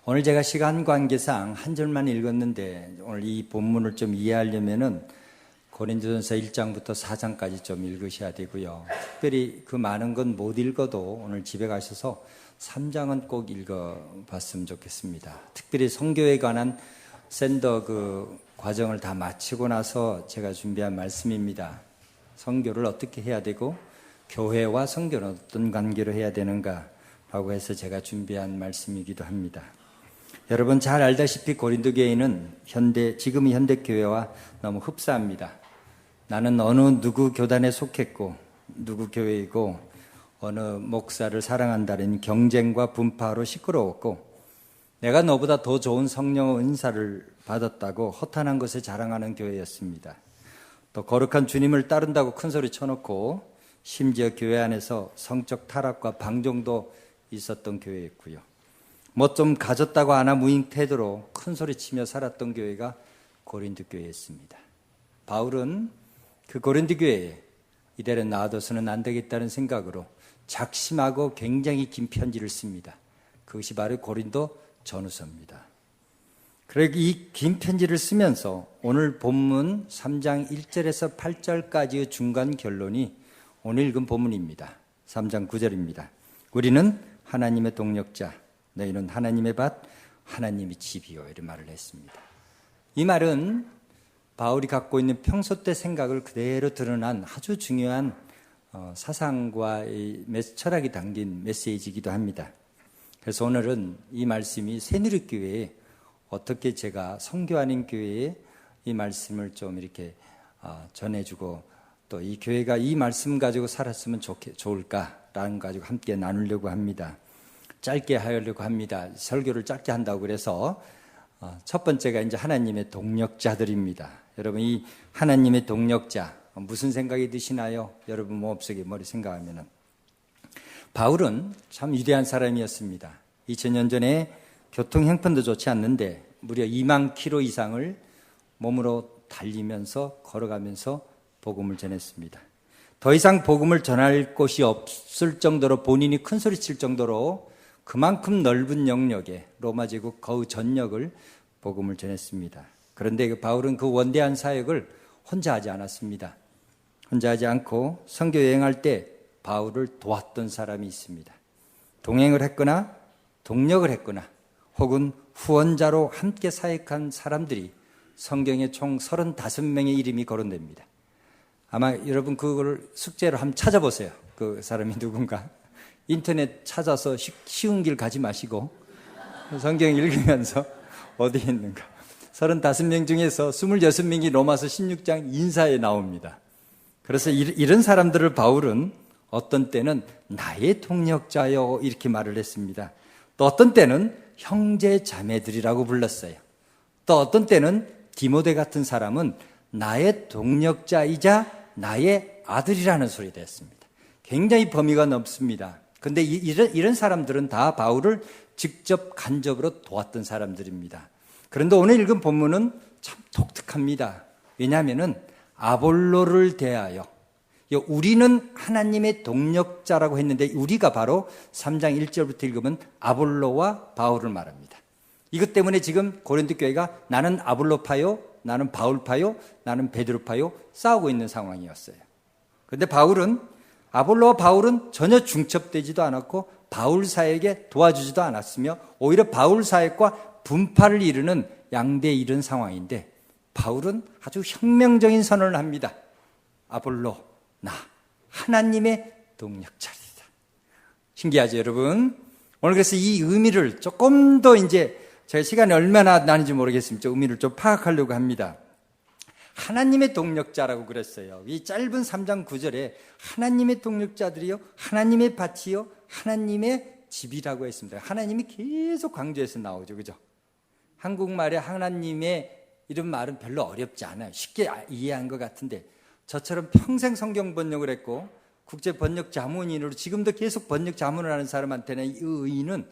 오늘 제가 시간 관계상 한 절만 읽었는데 오늘 이 본문을 좀 이해하려면은 고린도전서 1장부터 4장까지 좀 읽으셔야 되고요. 특별히 그 많은 건 못 읽어도 오늘 집에 가셔서 3장은 꼭 읽어봤으면 좋겠습니다. 특별히 선교에 관한 샌더 그 과정을 다 마치고 나서 제가 준비한 말씀입니다. 선교를 어떻게 해야 되고 교회와 선교는 어떤 관계로 해야 되는가라고 해서 제가 준비한 말씀이기도 합니다. 여러분 잘 알다시피 고린도 교회는 지금의 현대 교회와 너무 흡사합니다. 나는 어느 누구 교단에 속했고 누구 교회이고 어느 목사를 사랑한다는 경쟁과 분파로 시끄러웠고 내가 너보다 더 좋은 성령의 은사를 받았다고 허탄한 것에 자랑하는 교회였습니다. 또 거룩한 주님을 따른다고 큰소리 쳐놓고 심지어 교회 안에서 성적 타락과 방종도 있었던 교회였고요. 뭐 좀 가졌다고 아나무인 태도로 큰소리치며 살았던 교회가 고린도 교회였습니다. 바울은 그 고린도 교회에 이대로 놔둬서는 안 되겠다는 생각으로 작심하고 굉장히 긴 편지를 씁니다. 그것이 바로 고린도 전후서입니다. 그리고 이 긴 편지를 쓰면서 오늘 본문 3장 1절에서 8절까지의 중간 결론이 오늘 읽은 본문입니다. 3장 9절입니다. 우리는 하나님의 동력자, 너희는 하나님의 밭, 하나님의 집이요, 이런 말을 했습니다. 이 말은 바울이 갖고 있는 평소 때 생각을 그대로 드러난 아주 중요한 사상과 철학이 담긴 메시지이기도 합니다. 그래서 오늘은 이 말씀이 새누리교회에 어떻게 제가 선교하는 교회에 이 말씀을 좀 이렇게 전해주고 또 이 교회가 이 말씀 가지고 살았으면 좋을까라는 거 가지고 함께 나누려고 합니다. 짧게 하려고 합니다. 설교를 짧게 한다고 그래서 첫 번째가 이제 하나님의 동력자들입니다. 여러분 이 하나님의 동력자 무슨 생각이 드시나요? 여러분 마음속에 머리 생각하면은 바울은 참 위대한 사람이었습니다. 2000년 전에 교통 형편도 좋지 않는데 무려 2만 킬로 이상을 몸으로 달리면서 걸어가면서 복음을 전했습니다. 더 이상 복음을 전할 곳이 없을 정도로 본인이 큰소리칠 정도로 그만큼 넓은 영역에 로마 제국 거의 전역을 복음을 전했습니다. 그런데 바울은 그 원대한 사역을 혼자 하지 않았습니다. 혼자 하지 않고 선교 여행할 때 바울을 도왔던 사람이 있습니다. 동행을 했거나 동력을 했거나 혹은 후원자로 함께 사역한 사람들이 성경에 총 35명의 이름이 거론됩니다. 아마 여러분 그걸 숙제로 한번 찾아보세요. 그 사람이 누군가. 인터넷 찾아서 쉬운 길 가지 마시고 성경 읽으면서 어디에 있는가. 35명 중에서 26명이 로마서 16장 인사에 나옵니다. 그래서 이런 사람들을 바울은 어떤 때는 나의 동력자요 이렇게 말을 했습니다. 또 어떤 때는 형제 자매들이라고 불렀어요. 또 어떤 때는 디모데 같은 사람은 나의 동력자이자 나의 아들이라는 소리도 했습니다. 굉장히 범위가 넓습니다. 그런데 이런 사람들은 다 바울을 직접 간접으로 도왔던 사람들입니다. 그런데 오늘 읽은 본문은 참 독특합니다. 왜냐하면 아볼로를 대하여 우리는 하나님의 동력자라고 했는데 우리가 바로 3장 1절부터 읽으면 아볼로와 바울을 말합니다. 이것 때문에 지금 고린도 교회가 나는 아볼로파요, 나는 바울파요, 나는 베드로파요 싸우고 있는 상황이었어요. 그런데 아볼로와 바울은 전혀 중첩되지도 않았고 바울 사역에 도와주지도 않았으며 오히려 바울 사역과 분파를 이루는 양대 이른 상황인데 바울은 아주 혁명적인 선언을 합니다. 아볼로, 나 하나님의 동력자이다. 신기하죠, 여러분? 오늘 그래서 이 의미를 조금 더 이제 제가 시간이 얼마나 나는지 모르겠습니다. 의미를 좀 파악하려고 합니다. 하나님의 동력자라고 그랬어요. 이 짧은 3장 9절에 하나님의 동력자들이요, 하나님의 밭이요, 하나님의 집이라고 했습니다. 하나님이 계속 강조해서 나오죠, 그죠? 한국말에 하나님의 이런 말은 별로 어렵지 않아요. 쉽게 이해한 것 같은데 저처럼 평생 성경 번역을 했고 국제 번역 자문인으로 지금도 계속 번역 자문을 하는 사람한테는 이 의의는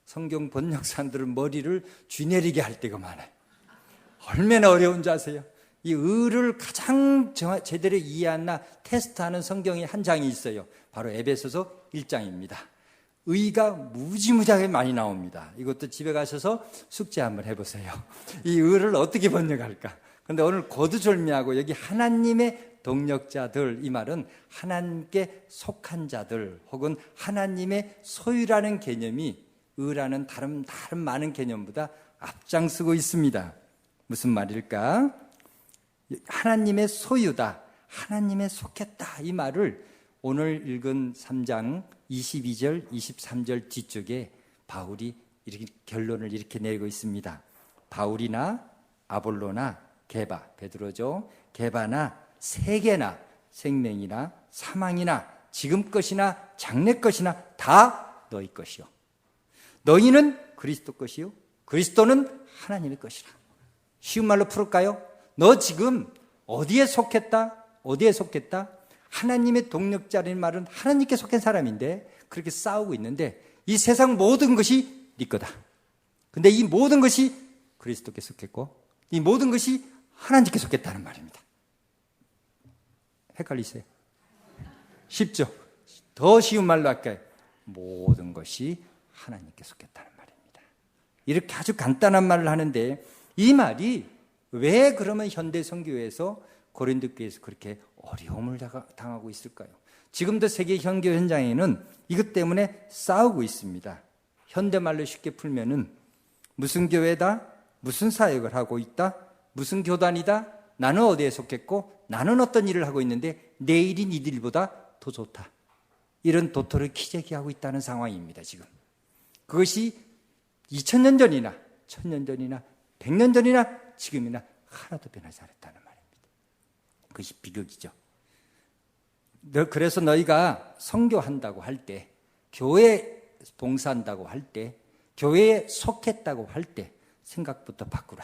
성경 번역사들은 머리를 쥐내리게 할 때가 많아요. 얼마나 어려운지 아세요? 이 의를 가장 제대로 이해하나 테스트하는 성경이 한 장이 있어요. 바로 에베소서 1장입니다. 의가 무지무지하게 많이 나옵니다. 이것도 집에 가셔서 숙제 한번 해보세요. 이 의를 어떻게 번역할까? 그런데 오늘 거두절미하고 여기 하나님의 동력자들, 이 말은 하나님께 속한 자들 혹은 하나님의 소유라는 개념이 의라는 다른 많은 개념보다 앞장서고 있습니다. 무슨 말일까? 하나님의 소유다, 하나님의 속했다, 이 말을 오늘 읽은 3장 22절, 23절 뒤쪽에 바울이 이렇게 결론을 이렇게 내고 있습니다. 바울이나 아볼로나 게바, 베드로죠. 게바나 세계나 생명이나 사망이나 지금 것이나 장래 것이나 다 너희 것이요. 너희는 그리스도 것이요. 그리스도는 하나님의 것이라. 쉬운 말로 풀을까요? 너 지금 어디에 속했다? 어디에 속했다? 하나님의 동력자라는 말은 하나님께 속한 사람인데 그렇게 싸우고 있는데 이 세상 모든 것이 네 거다. 근데 이 모든 것이 그리스도께 속했고 이 모든 것이 하나님께 속했다는 말입니다. 헷갈리세요? 쉽죠? 더 쉬운 말로 할까요? 모든 것이 하나님께 속했다는 말입니다. 이렇게 아주 간단한 말을 하는데 이 말이 왜 그러면 현대 선교회에서 고린도 교회에서 그렇게 어려움을 당하고 있을까요? 지금도 세계 선교 현장에는 이것 때문에 싸우고 있습니다. 현대말로 쉽게 풀면은 무슨 교회다? 무슨 사역을 하고 있다? 무슨 교단이다? 나는 어디에 속했고 나는 어떤 일을 하고 있는데 내 일이 니들보다 더 좋다. 이런 도토를 기재기하고 있다는 상황입니다. 지금 그것이 2000년 전이나 1000년 전이나 100년 전이나 지금이나 하나도 변하지 않았다는 말입니다. 그것이 비극이죠. 그래서 너희가 선교한다고 할 때, 교회에 봉사한다고 할 때, 교회에 속했다고 할 때 생각부터 바꾸라.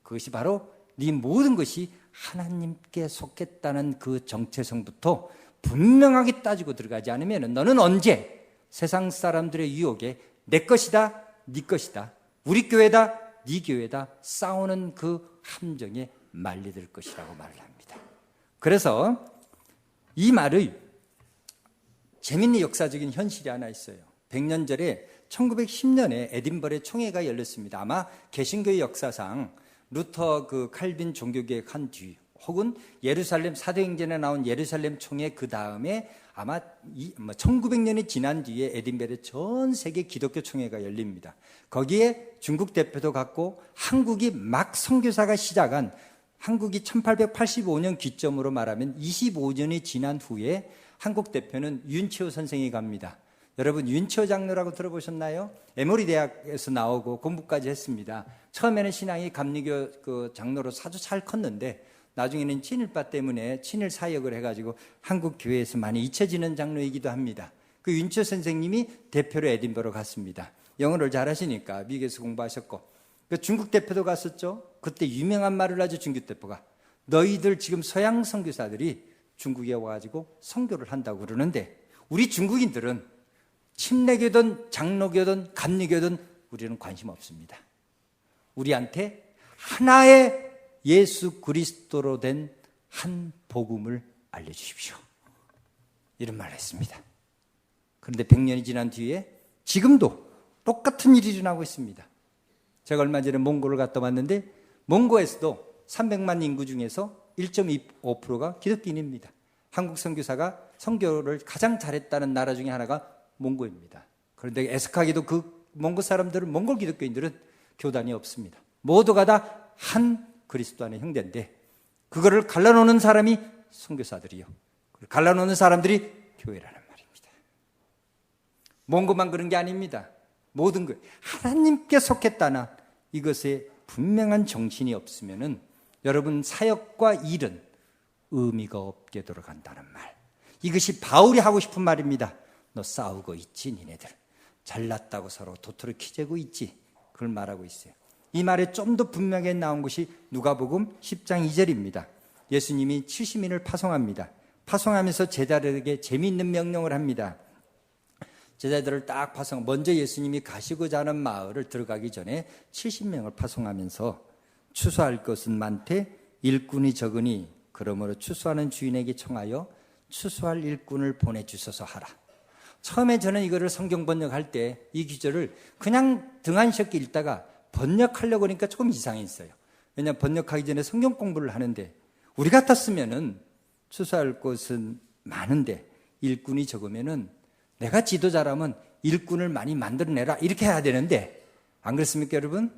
그것이 바로 네 모든 것이 하나님께 속했다는 그 정체성부터 분명하게 따지고 들어가지 않으면 너는 언제 세상 사람들의 유혹에 내 것이다, 네 것이다, 우리 교회다, 네 교회다 싸우는 그 함정에 말리들 것이라고 말을 합니다. 그래서 이 말의 재밌는 역사적인 현실이 하나 있어요. 100년 전에 1910년에 에딘버러 총회가 열렸습니다. 아마 개신교의 역사상 루터 그 칼빈 종교개혁 한 뒤 혹은 예루살렘 사도행전에 나온 예루살렘 총회 그 다음에 아마 1900년이 지난 뒤에 에딘버러 전 세계 기독교 총회가 열립니다. 거기에 중국 대표도 갔고 한국이 막 선교사가 시작한 한국이 1885년 기점으로 말하면 25년이 지난 후에 한국 대표는 윤치호 선생이 갑니다. 여러분 윤치호 장로라고 들어보셨나요? 에모리 대학에서 나오고 공부까지 했습니다. 처음에는 신앙이 감리교 그 장로로 아주 잘 컸는데 나중에는 친일파 때문에 친일 사역을 해가지고 한국 교회에서 많이 잊혀지는 장로이기도 합니다. 그 윤치호 선생님이 대표로 에딘버러 갔습니다. 영어를 잘하시니까 미국에서 공부하셨고 그 중국 대표도 갔었죠. 그때 유명한 말을 하죠. 중국 대표가 너희들 지금 서양 선교사들이 중국에 와가지고 선교를 한다고 그러는데 우리 중국인들은 침례교든 장로교든 감리교든 우리는 관심 없습니다. 우리한테 하나의 예수 그리스도로 된 한 복음을 알려주십시오. 이런 말을 했습니다. 그런데 100년이 지난 뒤에 지금도 똑같은 일이 일어나고 있습니다. 제가 얼마 전에 몽고를 갔다 왔는데 몽고에서도 300만 인구 중에서 1.25%가 기독교인입니다. 한국 선교사가 선교를 가장 잘했다는 나라 중에 하나가 몽고입니다. 그런데 애석하게도 그 몽고 사람들은 몽골 기독교인들은 교단이 없습니다. 모두가 다 한 그리스도 안의 형제인데 그거를 갈라놓는 사람이 선교사들이요. 갈라놓는 사람들이 교회라는 말입니다. 몽고만 그런 게 아닙니다. 모든 것 하나님께 속했다나 이것에 분명한 정신이 없으면은 여러분 사역과 일은 의미가 없게 돌아간다는 말. 이것이 바울이 하고 싶은 말입니다. 너 싸우고 있지 니네들. 잘났다고 서로 도토를 키재고 있지. 그걸 말하고 있어요. 이 말에 좀 더 분명하게 나온 것이 누가복음 10장 2절입니다. 예수님이 70인을 파송합니다. 파송하면서 제자들에게 재미있는 명령을 합니다. 제자들을 딱 파송, 먼저 예수님이 가시고자 하는 마을을 들어가기 전에 70명을 파송하면서 추수할 것은 많되 일꾼이 적으니 그러므로 추수하는 주인에게 청하여 추수할 일꾼을 보내주소서 하라. 처음에 저는 이거를 성경 번역할 때 이 구절을 그냥 등한시럽게 읽다가 번역하려고 하니까 조금 이상했어요. 왜냐하면 번역하기 전에 성경 공부를 하는데 우리 같았으면은 추수할 곳은 많은데 일꾼이 적으면은 내가 지도자라면 일꾼을 많이 만들어내라 이렇게 해야 되는데 안 그렇습니까 여러분?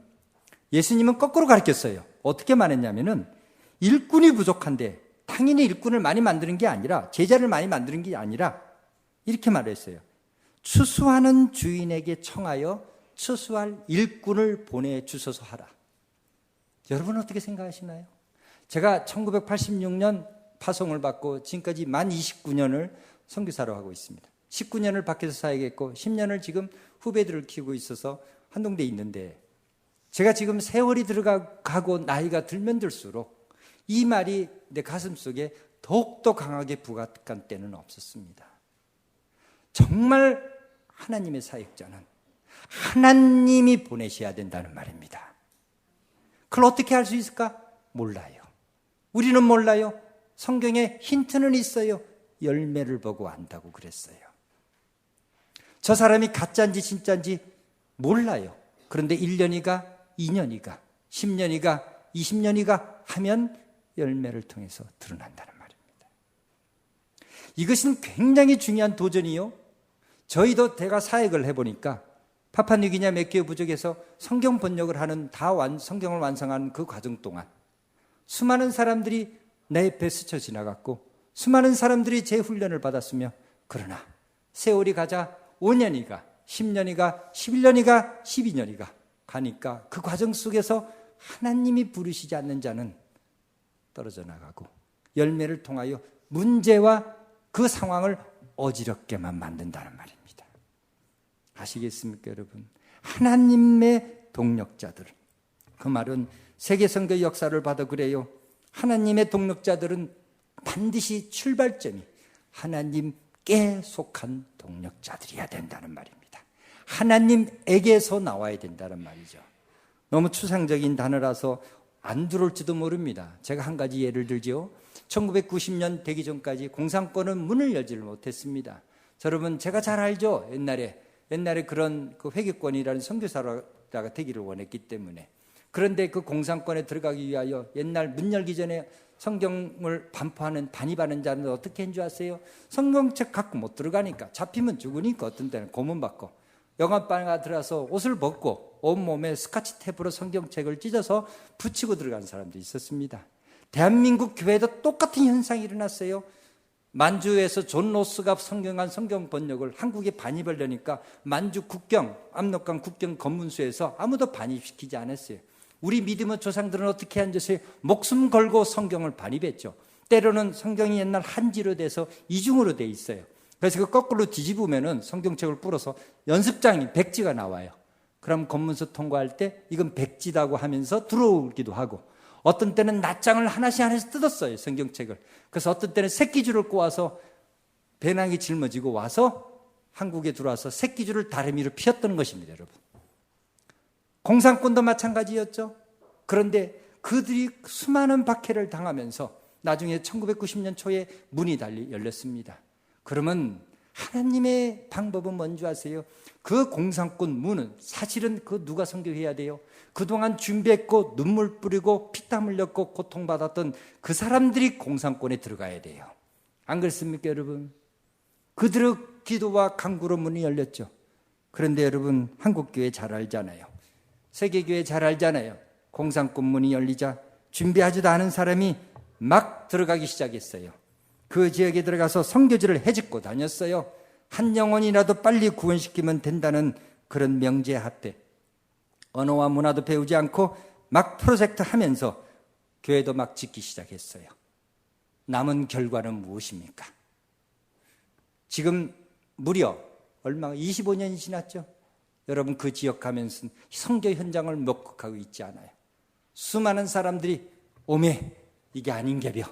예수님은 거꾸로 가르쳤어요. 어떻게 말했냐면은 일꾼이 부족한데 당연히 일꾼을 많이 만드는 게 아니라 제자를 많이 만드는 게 아니라 이렇게 말했어요. 추수하는 주인에게 청하여 추수할 일꾼을 보내주소서 하라. 여러분 어떻게 생각하시나요? 제가 1986년 파송을 받고 지금까지 만 29년을 선교사로 하고 있습니다. 19년을 밖에서 사역했고 10년을 지금 후배들을 키우고 있어서 한동대에 있는데 제가 지금 세월이 들어가고 나이가 들면 들수록 이 말이 내 가슴 속에 더욱더 강하게 부각한 때는 없었습니다. 정말 하나님의 사역자는 하나님이 보내셔야 된다는 말입니다. 그걸 어떻게 할 수 있을까? 몰라요. 우리는 몰라요. 성경에 힌트는 있어요. 열매를 보고 안다고 그랬어요. 저 사람이 가짜인지 진짜인지 몰라요. 그런데 1년이가 2년이가 10년이가 20년이가 하면 열매를 통해서 드러난다는 말입니다. 이것은 굉장히 중요한 도전이요. 저희도 제가 사역을 해보니까 파푸아뉴기니아 맥기어 부족에서 성경 번역을 하는 성경을 완성하는 그 과정 동안 수많은 사람들이 내 옆에 스쳐 지나갔고 수많은 사람들이 제 훈련을 받았으며 그러나 세월이 가자 5년이가 10년이가 11년이가 12년이가 가니까 그 과정 속에서 하나님이 부르시지 않는 자는 떨어져 나가고 열매를 통하여 문제와 그 상황을 어지럽게만 만든다는 말입니다. 아시겠습니까 여러분? 하나님의 동력자들, 그 말은 세계선교 역사를 봐도 그래요. 하나님의 동력자들은 반드시 출발점이 하나님께 속한 동력자들이어야 된다는 말입니다. 하나님에게서 나와야 된다는 말이죠. 너무 추상적인 단어라서 안 들어올지도 모릅니다. 제가 한 가지 예를 들죠. 1990년 되기 전까지 공산권은 문을 열지를 못했습니다. 여러분 제가 잘 알죠. 옛날에 그런 그 회계권이라는 선교사가 되기를 원했기 때문에. 그런데 그 공산권에 들어가기 위하여 옛날 문 열기 전에 성경을 반입하는 자는 어떻게 한 줄 아세요? 성경책 갖고 못 들어가니까 잡히면 죽으니까 어떤 때는 고문받고 영화방에 들어가서 옷을 벗고 온몸에 스카치 테이프로 성경책을 찢어서 붙이고 들어간 사람도 있었습니다. 대한민국 교회도 똑같은 현상이 일어났어요. 만주에서 존 로스가 성경한 성경 번역을 한국에 반입하려니까 만주 국경, 압록강 국경 검문소에서 아무도 반입시키지 않았어요. 우리 믿음의 조상들은 어떻게 앉았어요? 목숨 걸고 성경을 반입했죠. 때로는 성경이 옛날 한지로 돼서 이중으로 돼 있어요. 그래서 그 거꾸로 뒤집으면은 성경책을 풀어서 연습장이 백지가 나와요. 그럼 검문소 통과할 때 이건 백지다고 하면서 들어오기도 하고 어떤 때는 낱장을 하나씩 뜯었어요. 성경책을. 그래서 어떤 때는 새끼줄을 꼬아서 배낭이 짊어지고 와서 한국에 들어와서 새끼줄을 다리미로 피웠던 것입니다. 여러분. 공산권도 마찬가지였죠. 그런데 그들이 수많은 박해를 당하면서 나중에 1990년 초에 문이 열렸습니다. 그러면 하나님의 방법은 뭔지 아세요? 그 공산권 문은 사실은 그 누가 선교해야 돼요? 그동안 준비했고 눈물 뿌리고 피땀 흘렸고 고통받았던 그 사람들이 공산권에 들어가야 돼요. 안 그렇습니까 여러분? 그들의 기도와 간구로 문이 열렸죠. 그런데 여러분 한국교회 잘 알잖아요. 세계교회 잘 알잖아요. 공산권 문이 열리자 준비하지도 않은 사람이 막 들어가기 시작했어요. 그 지역에 들어가서 선교지를 헤집고 다녔어요. 한 영혼이라도 빨리 구원시키면 된다는 그런 명제에 합해 언어와 문화도 배우지 않고 막 프로젝트 하면서 교회도 막 짓기 시작했어요. 남은 결과는 무엇입니까? 지금 무려 얼마가 25년이 지났죠. 여러분 그 지역 가면서 선교 현장을 목격하고 있지 않아요. 수많은 사람들이 오메 이게 아닌게벼.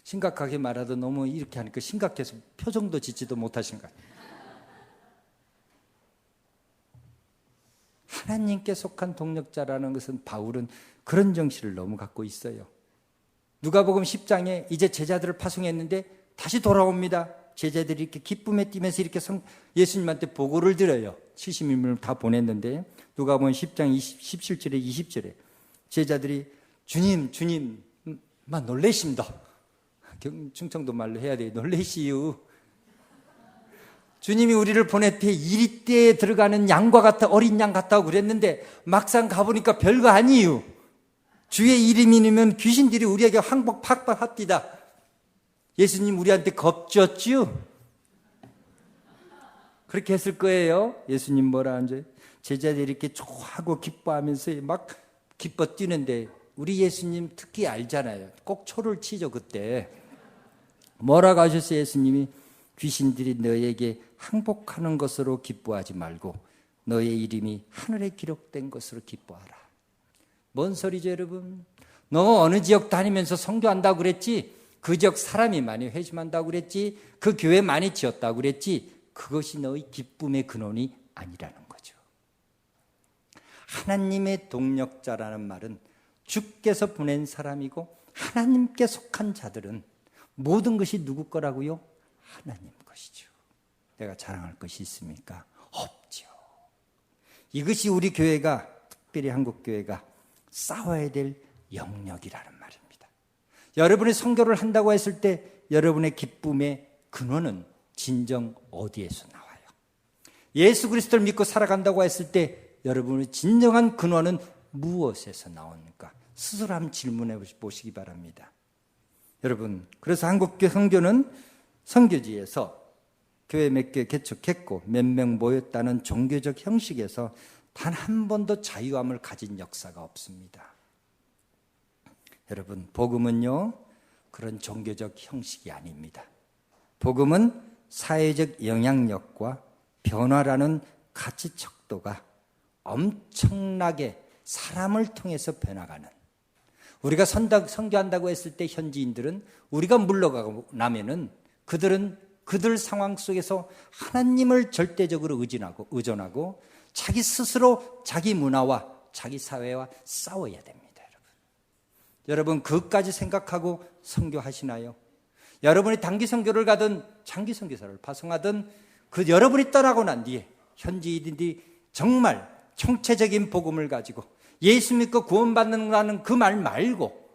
심각하게 말하도 너무 이렇게 하니까 심각해서 표정도 짓지도 못하신 것 같아요. 하나님께 속한 동력자라는 것은 바울은 그런 정신을 너무 갖고 있어요. 누가복음 10장에 이제 제자들을 파송했는데 다시 돌아옵니다. 제자들이 이렇게 기쁨에 뛰면서 이렇게 예수님한테 보고를 드려요. 70인분을 다 보냈는데 누가복음 10장 17절에 20절에 제자들이 주님 막 놀래십니다. 충청도 말로 해야 돼요. 놀래시유. 주님이 우리를 보낼 때 이리떼에 들어가는 양과 같아, 어린 양 같다고 그랬는데 막상 가보니까 별거 아니유. 주의 이름이면 귀신들이 우리에게 항복 팍팍합디다. 예수님 우리한테 겁줬지요? 그렇게 했을 거예요. 예수님 뭐라 하는지. 제자들이 이렇게 좋아하고 기뻐하면서 막 기뻐 뛰는데 우리 예수님 특히 알잖아요. 꼭 초를 치죠 그때. 뭐라고 하셨어요 예수님이? 귀신들이 너에게 항복하는 것으로 기뻐하지 말고 너의 이름이 하늘에 기록된 것으로 기뻐하라. 뭔 소리죠 여러분? 너 어느 지역 다니면서 선교한다고 그랬지? 그 지역 사람이 많이 회심한다고 그랬지? 그 교회 많이 지었다고 그랬지? 그것이 너의 기쁨의 근원이 아니라는 거죠. 하나님의 동력자라는 말은 주께서 보낸 사람이고 하나님께 속한 자들은 모든 것이 누구 거라고요? 하나님 것이죠. 내가 자랑할 것이 있습니까? 없죠. 이것이 우리 교회가, 특별히 한국교회가 싸워야 될 영역이라는 말입니다. 여러분이 선교를 한다고 했을 때 여러분의 기쁨의 근원은 진정 어디에서 나와요? 예수 그리스도를 믿고 살아간다고 했을 때 여러분의 진정한 근원은 무엇에서 나옵니까? 스스로 한번 질문해 보시기 바랍니다. 여러분, 그래서 한국교회 선교는 선교지에서 교회 몇 개 개척했고 몇 명 모였다는 종교적 형식에서 단 한 번도 자유함을 가진 역사가 없습니다. 여러분, 복음은요 그런 종교적 형식이 아닙니다. 복음은 사회적 영향력과 변화라는 가치 척도가 엄청나게 사람을 통해서 변화가는, 우리가 선교한다고 했을 때 현지인들은 우리가 물러가고 나면은 그들은 그들 상황 속에서 하나님을 절대적으로 의존하고 자기 스스로 자기 문화와 자기 사회와 싸워야 됩니다. 여러분 그것까지 생각하고 선교하시나요? 여러분이 단기 선교를 가든 장기 선교사를 파송하든 그 여러분이 떠나고 난 뒤에 현지인들이 정말 총체적인 복음을 가지고 예수 믿고 구원받는다는 그 말 말고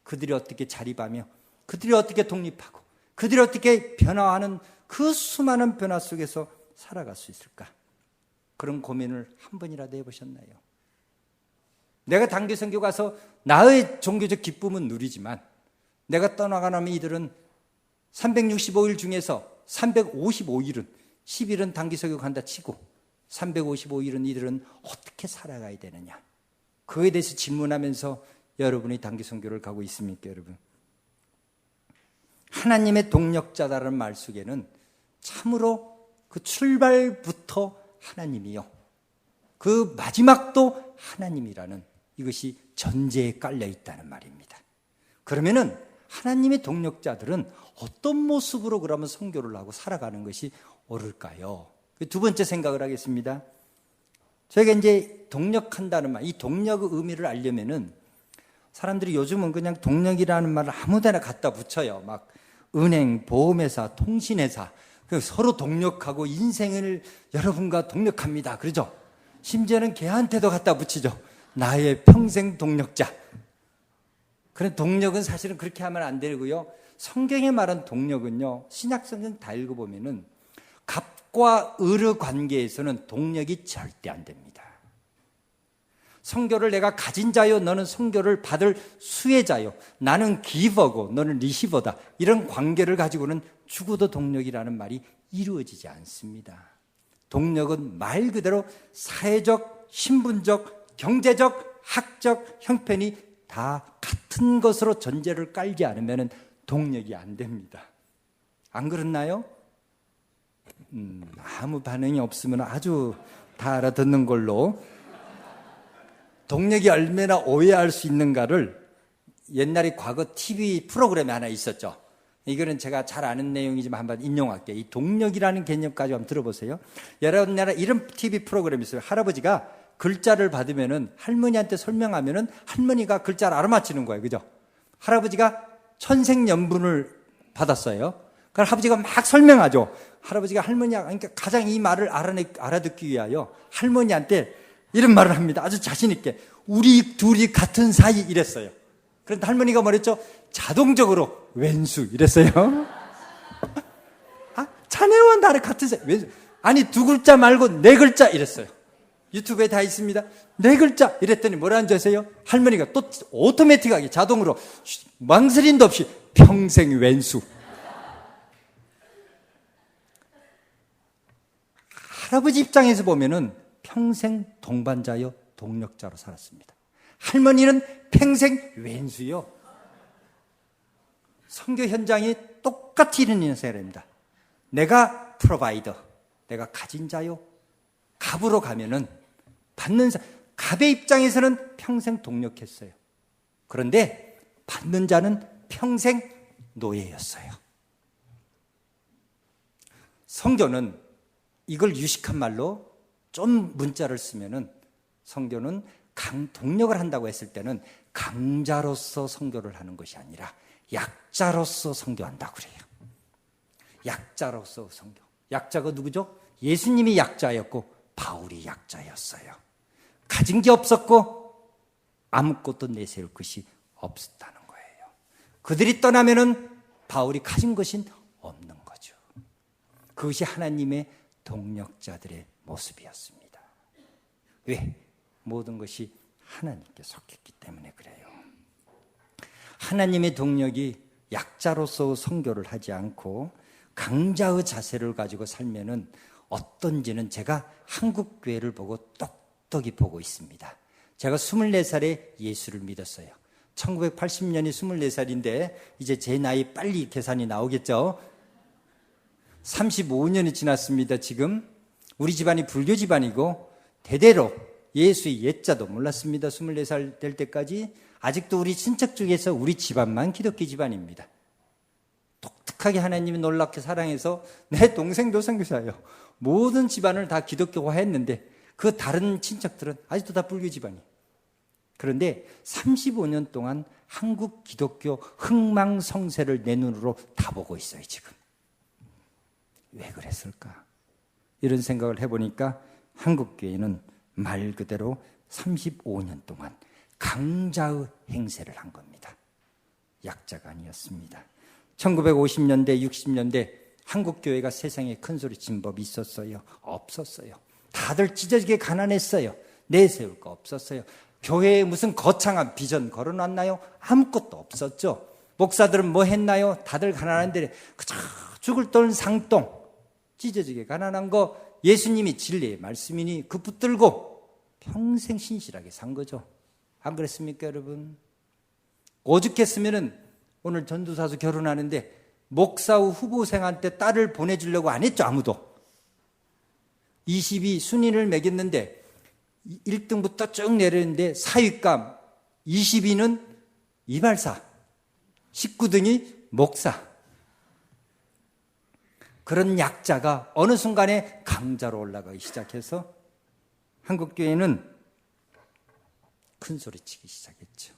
그들이 어떻게 자립하며 그들이 어떻게 독립하고 그들이 어떻게 변화하는 그 수많은 변화 속에서 살아갈 수 있을까? 그런 고민을 한 번이라도 해보셨나요? 내가 단기 선교 가서 나의 종교적 기쁨은 누리지만 내가 떠나가 나면 이들은 365일 중에서 355일은 10일은 단기 선교 간다 치고 355일은 이들은 어떻게 살아가야 되느냐? 그거에 대해서 질문하면서 여러분이 단기 선교를 가고 있습니까, 여러분? 하나님의 동력자다라는 말 속에는 참으로 그 출발부터 하나님이요, 그 마지막도 하나님이라는 이것이 전제에 깔려 있다는 말입니다. 그러면은 하나님의 동력자들은 어떤 모습으로 그러면 선교를 하고 살아가는 것이 옳을까요? 두 번째 생각을 하겠습니다. 저희가 이제 동력한다는 말, 이 동력의 의미를 알려면은 사람들이 요즘은 그냥 동력이라는 말을 아무데나 갖다 붙여요. 막 은행, 보험회사, 통신회사, 서로 동력하고 인생을 여러분과 동력합니다. 그러죠? 심지어는 걔한테도 갖다 붙이죠. 나의 평생 동력자. 그런 동력은 사실은 그렇게 하면 안 되고요. 성경에 말한 동력은요, 신약성경 다 읽어보면은 갑과 을의 관계에서는 동력이 절대 안 됩니다. 선교를 내가 가진 자요, 너는 선교를 받을 수혜자요, 나는 기버고 너는 리시버다, 이런 관계를 가지고는 죽어도 동력이라는 말이 이루어지지 않습니다. 동력은 말 그대로 사회적, 신분적, 경제적, 학적 형편이 다 같은 것으로 전제를 깔지 않으면 동력이 안 됩니다. 안 그렇나요? 아무 반응이 없으면 아주 다 알아듣는 걸로. 동력이 얼마나 오해할 수 있는가를 옛날에 과거 TV 프로그램이 하나 있었죠. 이거는 제가 잘 아는 내용이지만 한번 인용할게요. 이 동력이라는 개념까지 한번 들어보세요. 여러 나라 이런 TV 프로그램이 있어요. 할아버지가 글자를 받으면은 할머니한테 설명하면은 할머니가 글자를 알아맞히는 거예요. 그죠? 할아버지가 천생연분을 받았어요. 그래서 할아버지가 막 설명하죠. 할아버지가 할머니가 그러니까 가장 이 말을 알아듣기 위하여 할머니한테 이런 말을 합니다. 아주 자신 있게. 우리 둘이 같은 사이 이랬어요. 그런데 할머니가 말했죠. 자동적으로 왼수 이랬어요. 아, 자네와 나를 같은 사이. 왼수. 아니 두 글자 말고 네 글자 이랬어요. 유튜브에 다 있습니다. 네 글자 이랬더니 뭐라는 줄 아세요? 할머니가 또 오토매틱하게 자동으로 망설임도 없이 평생 왼수. 할아버지 입장에서 보면은 평생 동반자요 동력자로 살았습니다. 할머니는 평생 왼수요. 선교 현장이 똑같이 일어나는 사람입니다. 내가 프로바이더, 내가 가진 자요. 갑으로 가면은 받는 자, 갑의 입장에서는 평생 동력했어요. 그런데 받는 자는 평생 노예였어요. 성교는 이걸 유식한 말로 좀 문자를 쓰면은 성교는 동력을 한다고 했을 때는 강자로서 선교를 하는 것이 아니라 약자로서 선교한다고 그래요. 약자로서 선교. 약자가 누구죠? 예수님이 약자였고 바울이 약자였어요. 가진 게 없었고 아무것도 내세울 것이 없었다는 거예요. 그들이 떠나면은 바울이 가진 것이 없는 거죠. 그것이 하나님의 동력자들의 모습이었습니다. 왜? 모든 것이 하나님께 속했기 때문에 그래요. 하나님의 동력이 약자로서 선교를 하지 않고 강자의 자세를 가지고 살면은 어떤지는 제가 한국 교회를 보고 똑똑히 보고 있습니다. 제가 24살에 예수를 믿었어요. 1980년이 24살인데 이제 제 나이 빨리 계산이 나오겠죠. 35년이 지났습니다. 지금 우리 집안이 불교 집안이고 대대로 예수의 옛자도 몰랐습니다. 24살 될 때까지. 아직도 우리 친척 중에서 우리 집안만 기독교 집안입니다. 독특하게 하나님이 놀랍게 사랑해서 내 동생도 선교사예요. 모든 집안을 다 기독교화했는데 그 다른 친척들은 아직도 다 불교 집안이에요. 그런데 35년 동안 한국 기독교 흥망성쇠를 내 눈으로 다 보고 있어요. 지금 왜 그랬을까? 이런 생각을 해보니까 한국교회는 말 그대로 35년 동안 강자의 행세를 한 겁니다. 약자가 아니었습니다. 1950년대, 60년대 한국교회가 세상에 큰 소리 친 법이 있었어요? 없었어요. 다들 찢어지게 가난했어요. 내세울 거 없었어요. 교회에 무슨 거창한 비전 걸어놨나요? 아무것도 없었죠. 목사들은 뭐 했나요? 다들 가난한데 그저 죽을 돈 상동, 찢어지게 가난한 거 예수님이 진리의 말씀이니 그 붙들고 평생 신실하게 산 거죠. 안 그랬습니까, 여러분? 오죽했으면은 오늘 전도사도 결혼하는데 목사 후 후보생한테 딸을 보내주려고 안 했죠, 아무도. 20위 순위를 매겼는데 1등부터 쭉 내렸는데 사윗감 20위는 이발사, 19등이 목사. 그런 약자가 어느 순간에 강자로 올라가기 시작해서 한국교회는 큰 소리치기 시작했죠.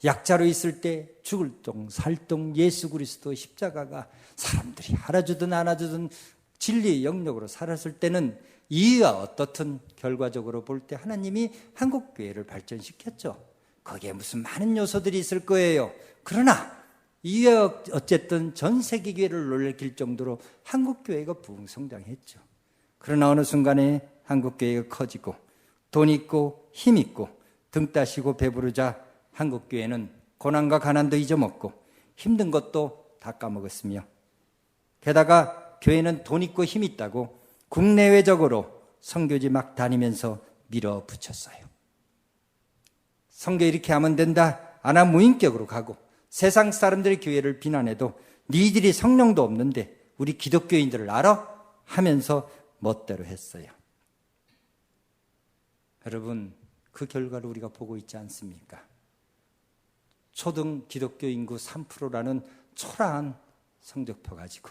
약자로 있을 때 죽을 똥 살똥 예수 그리스도 십자가가 사람들이 알아주든 안 알아주든 진리의 영역으로 살았을 때는 이유가 어떻든 결과적으로 볼 때 하나님이 한국교회를 발전시켰죠. 거기에 무슨 많은 요소들이 있을 거예요. 그러나 이유가 어쨌든 전 세계 교회를 놀래킬 정도로 한국교회가 부흥성장했죠. 그러나 어느 순간에 한국교회가 커지고 돈 있고 힘 있고 등 따시고 배부르자 한국교회는 고난과 가난도 잊어먹고 힘든 것도 다 까먹었으며 게다가 교회는 돈 있고 힘 있다고 국내외적으로 선교지 막 다니면서 밀어붙였어요. 선교 이렇게 하면 된다. 안 하면 무인격으로 가고 세상 사람들이 교회를 비난해도 니들이 성령도 없는데 우리 기독교인들을 알아? 하면서 멋대로 했어요. 여러분, 그 결과를 우리가 보고 있지 않습니까? 초등 기독교 인구 3%라는 초라한 성적표 가지고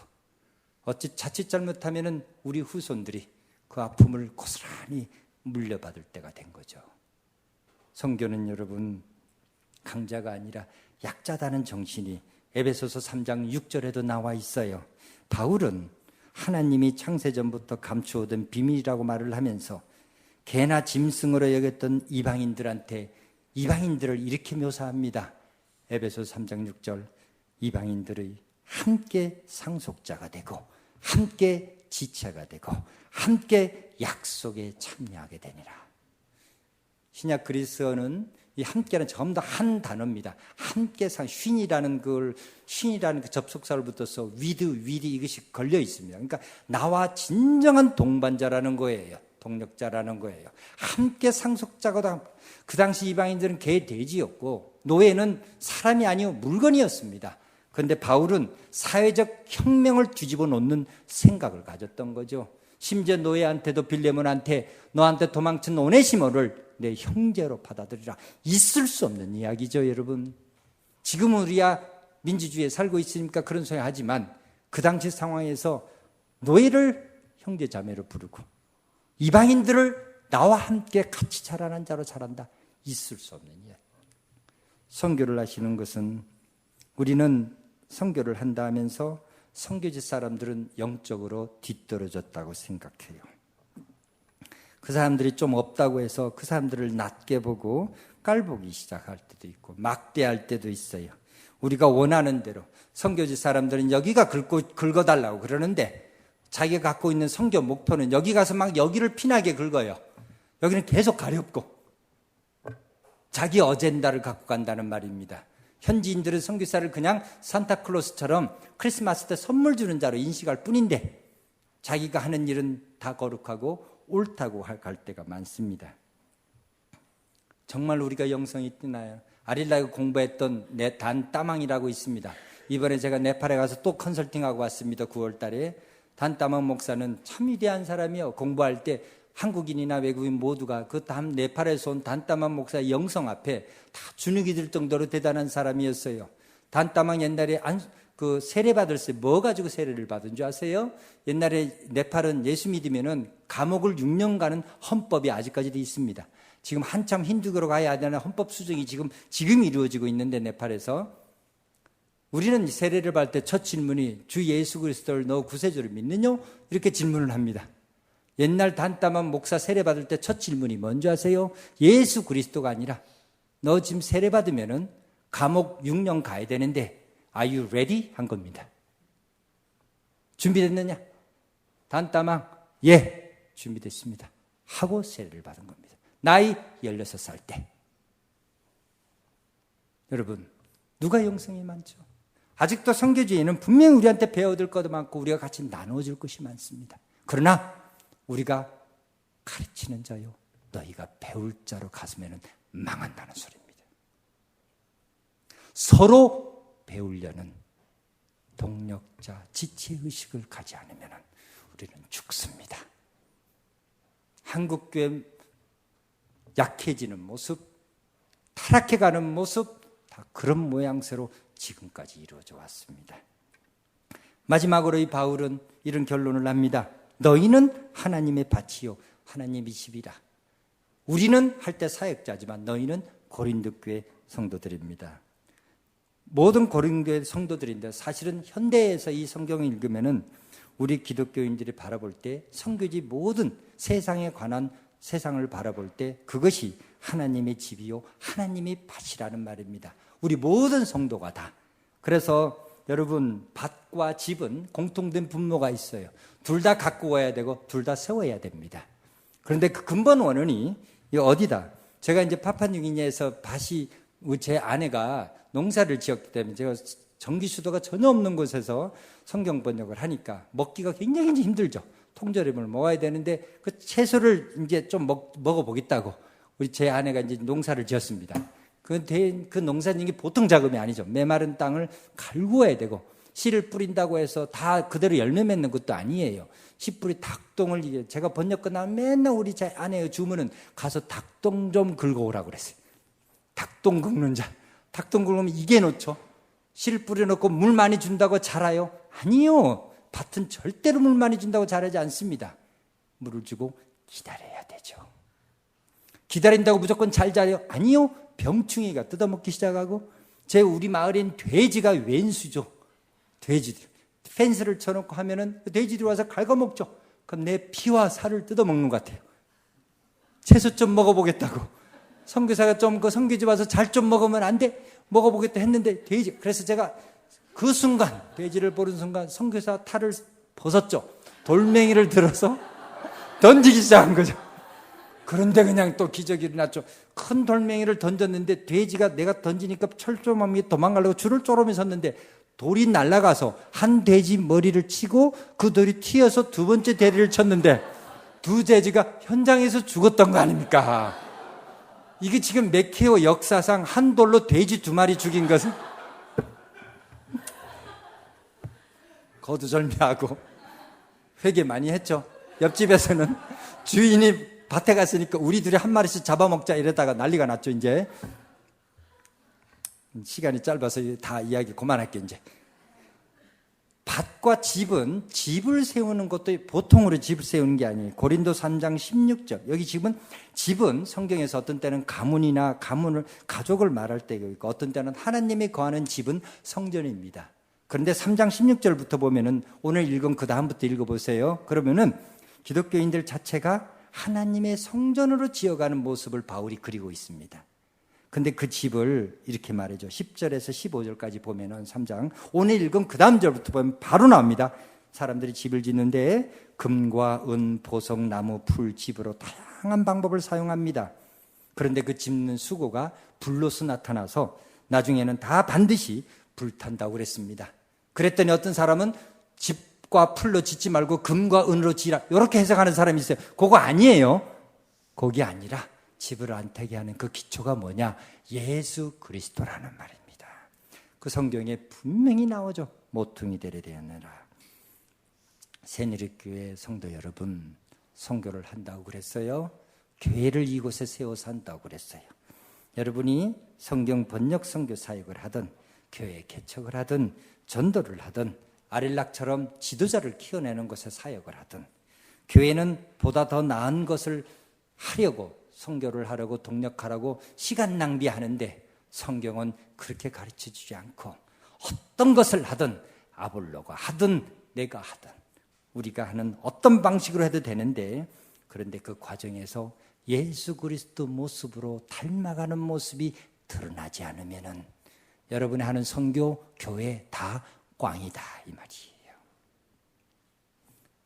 어찌 자칫 잘못하면 우리 후손들이 그 아픔을 고스란히 물려받을 때가 된 거죠. 선교는 여러분 강자가 아니라 약자다는 정신이 에베소서 3장 6절에도 나와 있어요. 바울은 하나님이 창세전부터 감추어둔 비밀이라고 말을 하면서 개나 짐승으로 여겼던 이방인들을 이렇게 묘사합니다. 에베소서 3장 6절, 이방인들의 함께 상속자가 되고 함께 지체가 되고 함께 약속에 참여하게 되니라. 신약 그리스어는 이 함께는 전부 다 한 단어입니다. 함께 쉰이라는 그 접속사를 붙어서 with 이것이 걸려 있습니다. 그러니까 나와 진정한 동반자라는 거예요. 동력자라는 거예요. 함께 상속자가. 그 당시 이방인들은 개, 돼지였고 노예는 사람이 아니요 물건이었습니다. 그런데 바울은 사회적 혁명을 뒤집어 놓는 생각을 가졌던 거죠. 심지어 노예한테도 빌레몬한테 너한테 도망친 오네시모를 내 형제로 받아들이라. 있을 수 없는 이야기죠, 여러분. 지금은 우리가 민주주의에 살고 있으니까 그런 소리 하지만 그 당시 상황에서 노예를 형제 자매로 부르고 이방인들을 나와 함께 같이 자라난 자로 자란다. 있을 수 없는 이야기. 선교를 하시는 것은 우리는 선교를 한다 하면서 선교지 사람들은 영적으로 뒤떨어졌다고 생각해요. 그 사람들이 좀 없다고 해서 그 사람들을 낮게 보고 깔보기 시작할 때도 있고 막대할 때도 있어요. 우리가 원하는 대로 선교지 사람들은 여기가 긁어달라고 그러는데 자기가 갖고 있는 선교 목표는 여기 가서 막 여기를 피나게 긁어요. 여기는 계속 가렵고 자기 어젠다를 갖고 간다는 말입니다. 현지인들은 선교사를 그냥 산타클로스처럼 크리스마스 때 선물 주는 자로 인식할 뿐인데 자기가 하는 일은 다 거룩하고 옳다고 갈 때가 많습니다. 정말 우리가 영성이 뛰나요? 아릴라가 공부했던 단따망이라고 있습니다. 이번에 제가 네팔에 가서 또 컨설팅하고 왔습니다. 9월 달에. 단따망 목사는 참 위대한 사람이요. 공부할 때 한국인이나 외국인 모두가 그 네팔에서 온 단따망 목사의 영성 앞에 다 주눅이 들 정도로 대단한 사람이었어요. 단따망 옛날에 세례 받을 때 뭐 가지고 세례를 받은 줄 아세요? 옛날에 네팔은 예수 믿으면은 감옥을 6년 가는 헌법이 아직까지도 있습니다. 지금 한참 힌두교로 가야 되는 헌법 수정이 지금 이루어지고 있는데 네팔에서 우리는 세례를 받을 때 첫 질문이 주 예수 그리스도를 너 구세주를 믿느냐? 이렇게 질문을 합니다. 옛날 단따만 목사 세례 받을 때 첫 질문이 뭔지 아세요? 예수 그리스도가 아니라 너 지금 세례 받으면은 감옥 6년 가야 되는데 Are you ready? 한 겁니다. 준비됐느냐? 단따망 예, 준비됐습니다. 하고 세례를 받은 겁니다. 나이 16살 때. 여러분, 누가 영성이 많죠? 아직도 선교지에는 분명히 우리한테 배워들 것도 많고 우리가 같이 나눠줄 것이 많습니다. 그러나 우리가 가르치는 자요, 너희가 배울 자로 갔으면 망한다는 소리입니다. 서로 배우려는 동력자, 지체의식을 가지 않으면 우리는 죽습니다. 한국교회 약해지는 모습, 타락해가는 모습, 다 그런 모양새로 지금까지 이루어져 왔습니다. 마지막으로 이 바울은 이런 결론을 합니다. 너희는 하나님의 밭이요 하나님의 집이라. 우리는 할 때 사역자지만 너희는 고린도 교회 성도들입니다. 모든 고린도의 성도들인데 사실은 현대에서 이 성경을 읽으면은 우리 기독교인들이 바라볼 때 선교지 모든 세상에 관한 세상을 바라볼 때 그것이 하나님의 집이요 하나님의 밭이라는 말입니다. 우리 모든 성도가 다. 그래서 여러분, 밭과 집은 공통된 분모가 있어요. 둘 다 갖고 와야 되고 둘 다 세워야 됩니다. 그런데 그 근본 원인이 어디다? 제가 이제 파푸아뉴기니아에서 밭이 제 아내가 농사를 지었기 때문에 제가 전기 수도가 전혀 없는 곳에서 성경 번역을 하니까 먹기가 굉장히 힘들죠. 통조림을 먹어야 되는데 그 채소를 이제 좀 먹어보겠다고 우리 제 아내가 이제 농사를 지었습니다. 그 농사짓는 게 보통 작업이 아니죠. 메마른 땅을 갈구어야 되고 씨를 뿌린다고 해서 다 그대로 열매 맺는 것도 아니에요. 씨 뿌리 닭똥을 제가 번역 끝나면 맨날 우리 제 아내의 주문은 가서 닭똥 좀 긁어오라고 그랬어요. 닭똥 긁는 자. 닭똥 긁으면 이게 놓죠. 씨를 뿌려놓고 물 많이 준다고 자라요? 아니요. 밭은 절대로 물 많이 준다고 자라지 않습니다. 물을 주고 기다려야 되죠. 기다린다고 무조건 잘 자라요? 아니요. 병충해가 뜯어먹기 시작하고 우리 마을엔 돼지가 웬수죠. 돼지들. 펜스를 쳐놓고 하면은 돼지들이 와서 갉아먹죠. 그럼 내 피와 살을 뜯어먹는 것 같아요. 채소 좀 먹어보겠다고. 선교사가 좀 그 선교지 와서 잘 좀 먹으면 안 돼? 먹어보겠다 했는데 돼지. 그래서 제가 그 순간, 돼지를 보는 순간 선교사 탈을 벗었죠. 돌멩이를 들어서 던지기 시작한 거죠. 그런데 그냥 또 기적이 일어났죠. 큰 돌멩이를 던졌는데 돼지가 내가 던지니까 철조망이 도망가려고 줄을 쪼르며 섰는데 돌이 날아가서 한 돼지 머리를 치고 그 돌이 튀어서 두 번째 돼지를 쳤는데 두 돼지가 현장에서 죽었던 거 아닙니까? 이게 지금 메케오 역사상 한 돌로 돼지 두 마리 죽인 것은 거두절미하고 회개 많이 했죠. 옆집에서는 주인이 밭에 갔으니까 우리 둘이 한 마리씩 잡아먹자 이러다가 난리가 났죠. 이제 시간이 짧아서 다 이야기 그만할게요. 이제 밭과 집은 집을 세우는 것도 보통으로 집을 세우는 게 아니에요. 고린도 3장 16절 여기 집은 성경에서 어떤 때는 가족을 말할 때가 있고 어떤 때는 하나님이 거하는 집은 성전입니다. 그런데 3장 16절부터 보면은 오늘 읽은 그 다음부터 읽어보세요. 그러면은 기독교인들 자체가 하나님의 성전으로 지어가는 모습을 바울이 그리고 있습니다. 근데 그 집을 이렇게 말해줘. 10절에서 15절까지 보면은 3장 오늘 읽은 그 다음 절부터 보면 바로 나옵니다. 사람들이 집을 짓는데 금과 은, 보석, 나무, 풀, 집으로 다양한 방법을 사용합니다. 그런데 그 짓는 수고가 불로서 나타나서 나중에는 다 반드시 불탄다고 그랬습니다. 그랬더니 어떤 사람은 집과 풀로 짓지 말고 금과 은으로 지라 이렇게 해석하는 사람이 있어요. 그거 아니에요. 거기 아니라 집을 안 타게 하는 그 기초가 뭐냐? 예수 그리스도라는 말입니다. 그 성경에 분명히 나오죠. 모퉁이 돌이 되었느라. 새누리교회 성도 여러분, 선교를 한다고 그랬어요. 교회를 이곳에 세워서 한다고 그랬어요. 여러분이 성경 번역 선교 사역을 하든 교회 개척을 하든 전도를 하든 아릴락처럼 지도자를 키워내는 것에 사역을 하든 교회는 보다 더 나은 것을 하려고 선교를 하려고 동력하라고 시간 낭비하는데 성경은 그렇게 가르쳐주지 않고 어떤 것을 하든 아볼로가 하든 내가 하든 우리가 하는 어떤 방식으로 해도 되는데 그런데 그 과정에서 예수 그리스도 모습으로 닮아가는 모습이 드러나지 않으면은 여러분이 하는 선교, 교회 다 꽝이다 이 말이에요.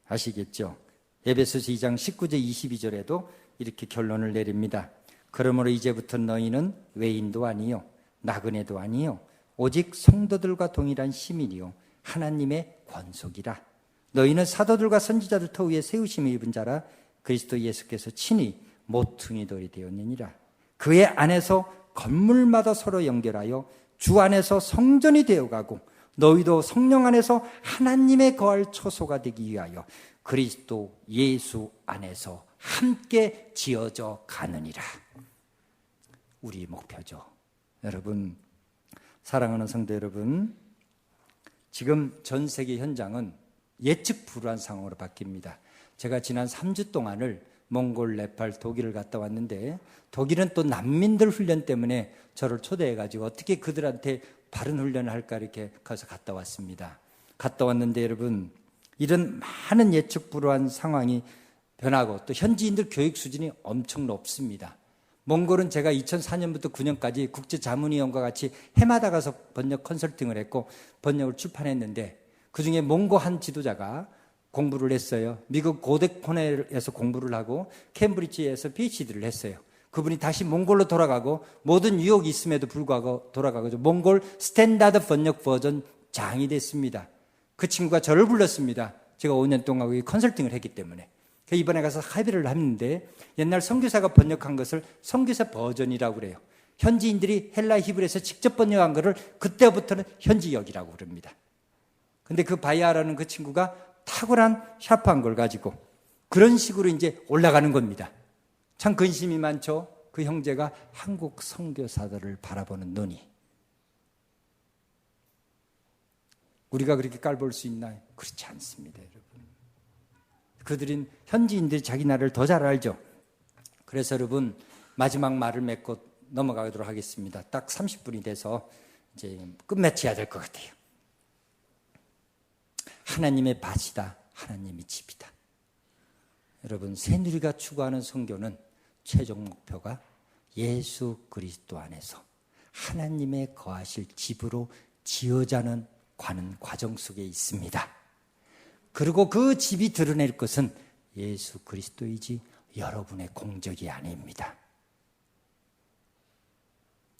아시겠죠? 에베소서 2장 19절 22절에도 이렇게 결론을 내립니다. 그러므로 이제부터 너희는 외인도 아니요 나그네도 아니요 오직 성도들과 동일한 시민이요 하나님의 권속이라. 너희는 사도들과 선지자들 터 위에 세우심을 입은 자라. 그리스도 예수께서 친히 모퉁이 돌이 되었느니라. 그의 안에서 건물마다 서로 연결하여 주 안에서 성전이 되어가고 너희도 성령 안에서 하나님의 거할 초소가 되기 위하여 그리스도 예수 안에서 함께 지어져 가느니라. 우리 목표죠. 여러분, 사랑하는 성도 여러분, 지금 전 세계 현장은 예측 불허한 상황으로 바뀝니다. 제가 지난 3주 동안을 몽골, 네팔, 독일을 갔다 왔는데 독일은 또 난민들 훈련 때문에 저를 초대해가지고 어떻게 그들한테 바른 훈련을 할까 이렇게 가서 갔다 왔습니다. 갔다 왔는데 여러분, 이런 많은 예측 불허한 상황이 변하고 또 현지인들 교육 수준이 엄청 높습니다. 몽골은 제가 2004년부터 9년까지 국제자문위원과 같이 해마다 가서 번역 컨설팅을 했고 번역을 출판했는데 그중에 몽고 한 지도자가 공부를 했어요. 미국 고대 코넬에서 공부를 하고 캠브리지에서 PhD를 했어요. 그분이 다시 몽골로 돌아가고 모든 유혹이 있음에도 불구하고 돌아가고 몽골 스탠다드 번역 버전 장이 됐습니다. 그 친구가 저를 불렀습니다. 제가 5년 동안 거기 컨설팅을 했기 때문에. 이번에 가서 합의를 했는데 옛날 선교사가 번역한 것을 선교사 버전이라고 그래요. 현지인들이 헬라 히브리에서 직접 번역한 것을 그때부터는 현지역이라고 그럽니다. 근데 그 바이아라는 그 친구가 탁월한 샤프한 걸 가지고 그런 식으로 이제 올라가는 겁니다. 참 근심이 많죠. 그 형제가 한국 선교사들을 바라보는 눈이. 우리가 그렇게 깔볼 수 있나요? 그렇지 않습니다, 여러분. 그들은 현지인들이 자기 나라를 더 잘 알죠. 그래서 여러분 마지막 말을 맺고 넘어가도록 하겠습니다. 딱 30분이 돼서 이제 끝맺혀야 될 것 같아요. 하나님의 밭이다. 하나님의 집이다. 여러분, 새누리가 추구하는 선교는 최종 목표가 예수 그리스도 안에서 하나님의 거하실 집으로 지어자는 가는 과정 속에 있습니다. 그리고 그 집이 드러낼 것은 예수 그리스도이지 여러분의 공적이 아닙니다.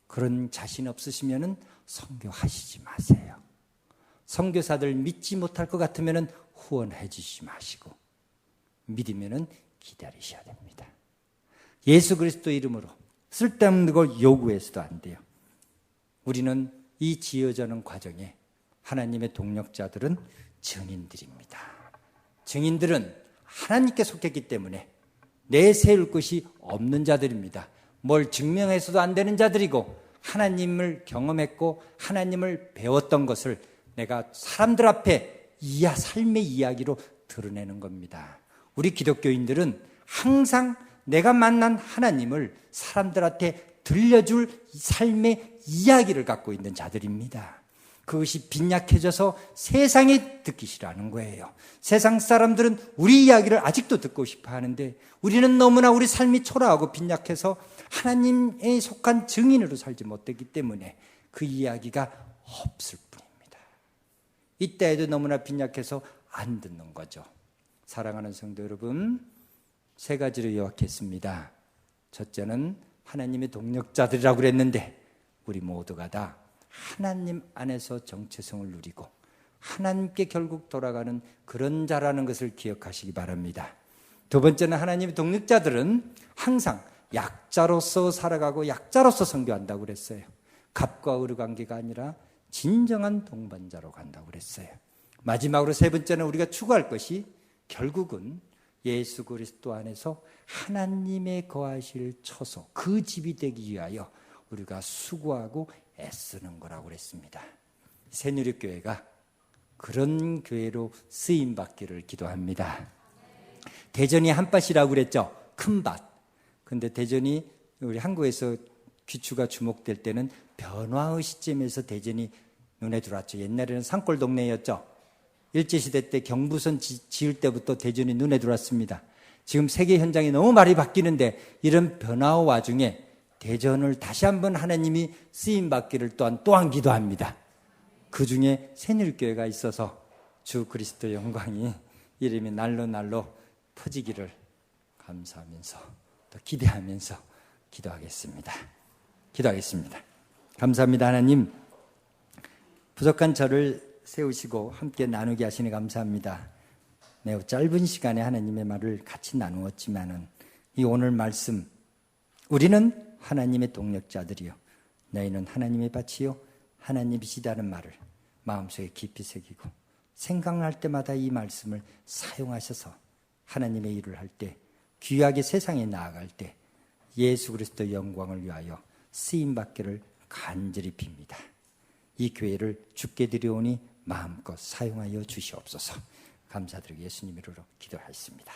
그런 자신 없으시면 선교하시지 마세요. 선교사들 믿지 못할 것 같으면 후원해 주시지 마시고 믿으면 기다리셔야 됩니다. 예수 그리스도 이름으로 쓸데없는 걸 요구해서도 안 돼요. 우리는 이 지어져는 과정에 하나님의 동력자들은 증인들입니다. 증인들은 하나님께 속했기 때문에 내세울 것이 없는 자들입니다. 뭘 증명해서도 안 되는 자들이고 하나님을 경험했고 하나님을 배웠던 것을 내가 사람들 앞에 삶의 이야기로 드러내는 겁니다. 우리 기독교인들은 항상 내가 만난 하나님을 사람들한테 들려줄 삶의 이야기를 갖고 있는 자들입니다. 그것이 빈약해져서 세상이 듣기 싫어하는 거예요. 세상 사람들은 우리 이야기를 아직도 듣고 싶어 하는데 우리는 너무나 우리 삶이 초라하고 빈약해서 하나님에 속한 증인으로 살지 못했기 때문에 그 이야기가 없을 뿐입니다. 이때에도 너무나 빈약해서 안 듣는 거죠. 사랑하는 성도 여러분, 세 가지로 요약했습니다. 첫째는 하나님의 동력자들이라고 그랬는데 우리 모두가 다 하나님 안에서 정체성을 누리고 하나님께 결국 돌아가는 그런 자라는 것을 기억하시기 바랍니다. 두 번째는 하나님의 동력자들은 항상 약자로서 살아가고 약자로서 선교한다고 그랬어요. 갑과 을의 관계가 아니라 진정한 동반자로 간다고 그랬어요. 마지막으로 세 번째는 우리가 추구할 것이 결국은 예수 그리스도 안에서 하나님의 거하실 처소, 그 집이 되기 위하여 우리가 수고하고 애쓰는 거라고 그랬습니다. 새누리교회가 그런 교회로 쓰임받기를 기도합니다. 대전이 한밭이라고 그랬죠. 큰 밭. 근데 대전이 우리 한국에서 귀추가 주목될 때는 변화의 시점에서 대전이 눈에 들어왔죠. 옛날에는 산골 동네였죠. 일제시대 때 경부선 지을 때부터 대전이 눈에 들어왔습니다. 지금 세계 현장이 너무 많이 바뀌는데 이런 변화의 와중에 대전을 다시 한번 하나님이 쓰임받기를 또한 기도합니다. 그 중에 새누리교회가 있어서 주 그리스도 영광이 이름이 날로 퍼지기를 감사하면서 또 기대하면서 기도하겠습니다. 감사합니다. 하나님, 부족한 저를 세우시고 함께 나누게 하시니 감사합니다. 매우 짧은 시간에 하나님의 말을 같이 나누었지만은 이 오늘 말씀, 우리는 하나님의 동력자들이요 너희는 하나님의 밭이요 하나님이시다는 말을 마음속에 깊이 새기고 생각날 때마다 이 말씀을 사용하셔서 하나님의 일을 할 때, 귀하게 세상에 나아갈 때 예수 그리스도의 영광을 위하여 쓰임받기를 간절히 빕니다. 이 교회를 주께 드려오니 마음껏 사용하여 주시옵소서. 감사드리고 예수님 이름으로 기도하였습니다.